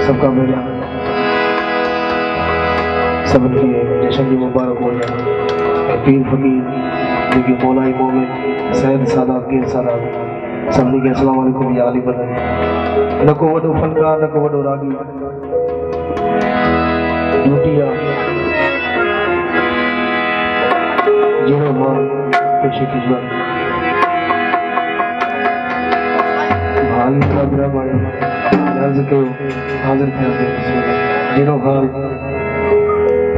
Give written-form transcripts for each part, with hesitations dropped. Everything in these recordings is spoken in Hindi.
सबका मेरा सब जश्न की मुबारक हो जाए। पीर फकीर जेके मौलाई मोमिन सैयद सादात के सादात सभी के अस्सलाम वालेकुम या अली बदन। न को वडो फनकार न को वडो रागी ड्यूटिया जीरो मान पेशी खिदमत भाल का ब्रह्म अर्ज के हाजिर थे जीरो हाल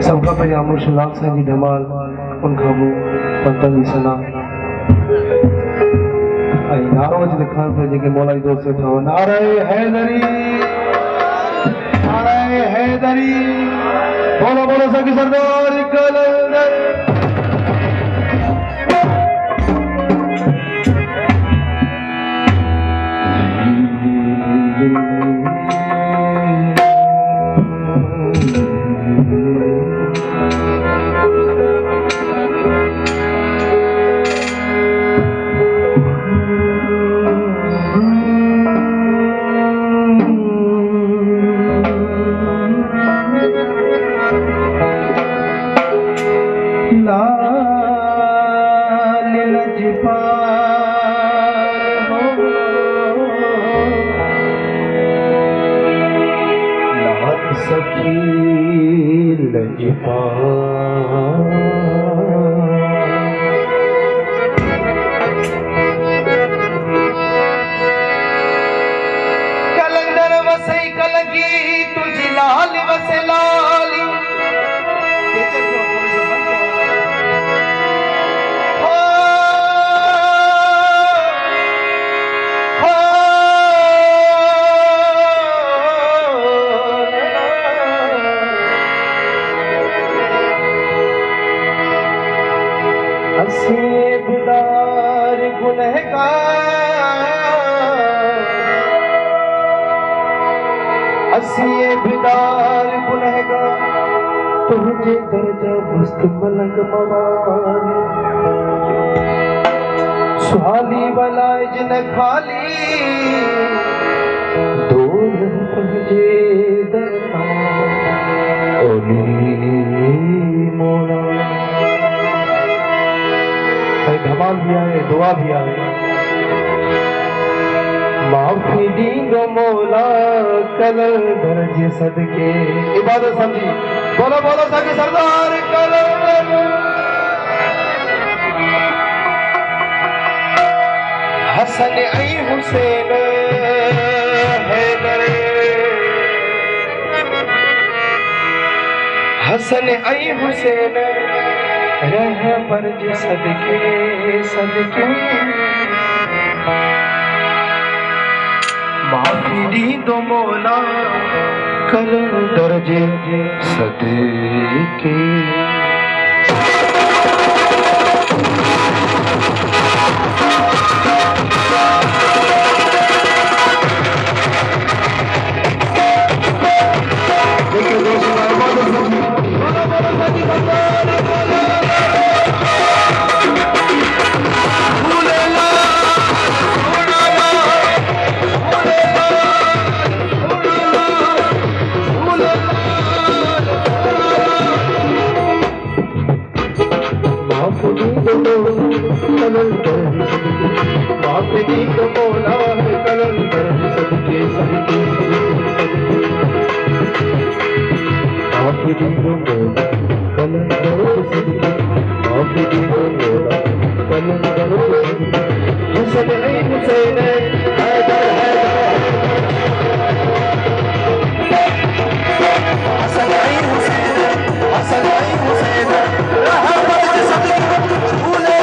सबका पहले आमुर शलाक से जी धमाल उन खाबू पंतन जी सना आई नारो ज दिखान पे जेके मौलाई दोस्त था नारे हैदरी बोलो बोलो सकी सरदार कलंदर। कलंदर वसे कलगी तुझी लाल वसे लाली बेदार गुनहगार तुझे दर्जा मस्त मलंग मवाली सुहाली वाला जिन खाली दूर पहुंचे दरता ओली मोला। धमाल भी आए दुआ भी आए माफी दींगो मौला कलंदर जे सदके इबादत समझी बोलो बोलो सके सरदार कलंदर। हसन ऐ हुसैन हैदर हसन ऐ हुसैन रह पर जे सदके सदके माफी दी दो मौला कलंदर जे सदके। माफी दो मौला कलंदर सदके सदके माफी दो मौला कलंदर सदके माफी दो मौला कलंदर सदके। हसन ऐ हुसैन हैदर हसन ऐ हुसैन हसन ऐ हुसैन रह पर जे सदके भूले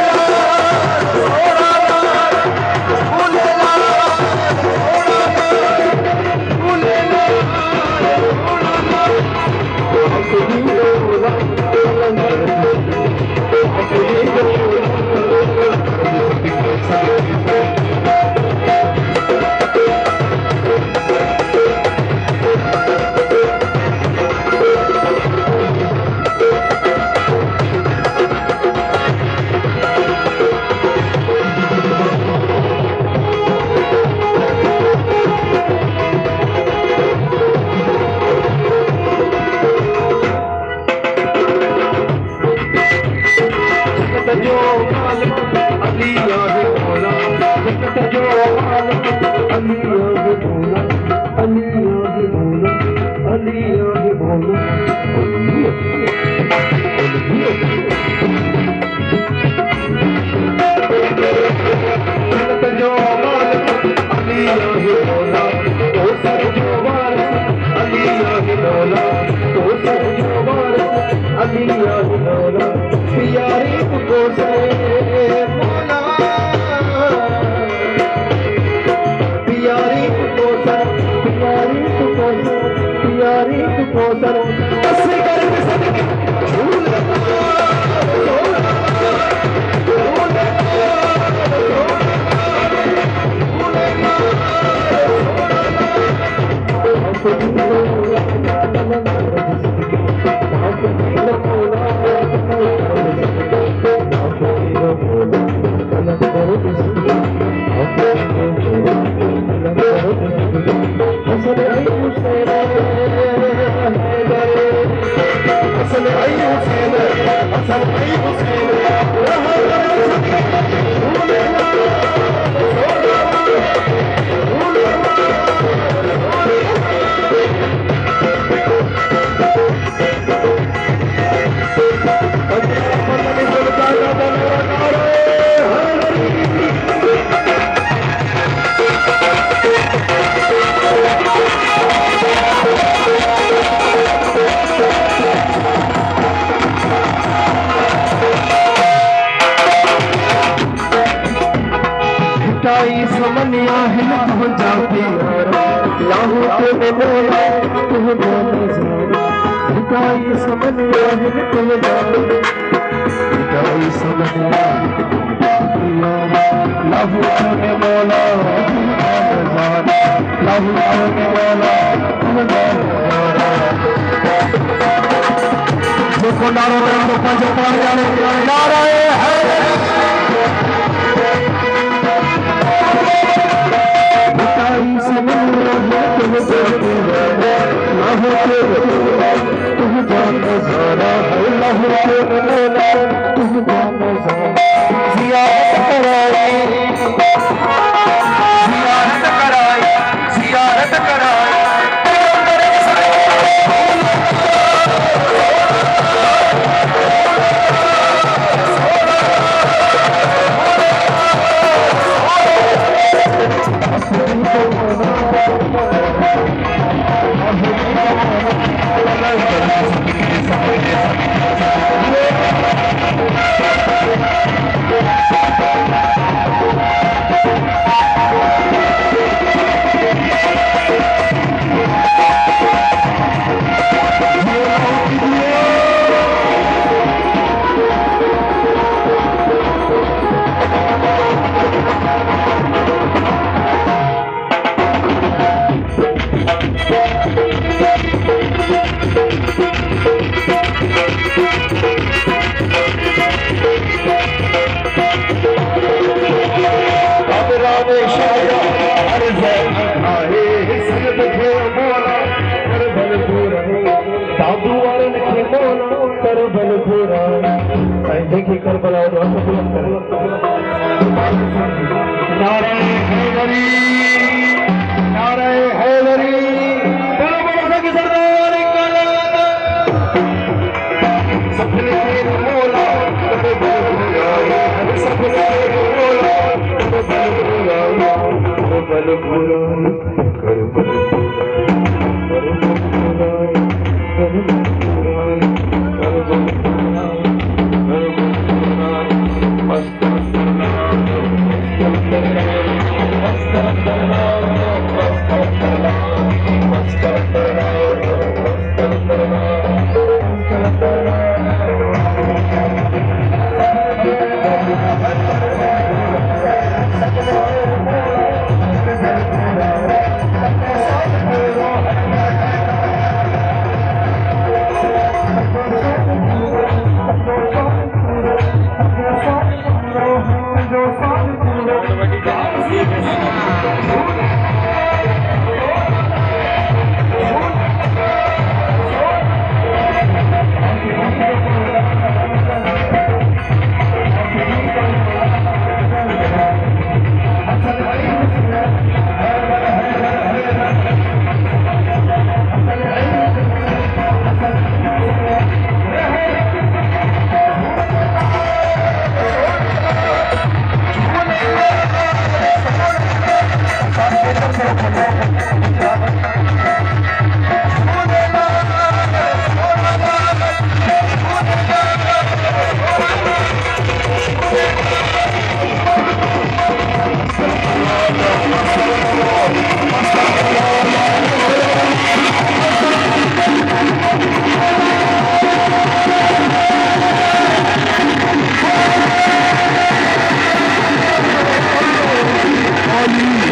Ali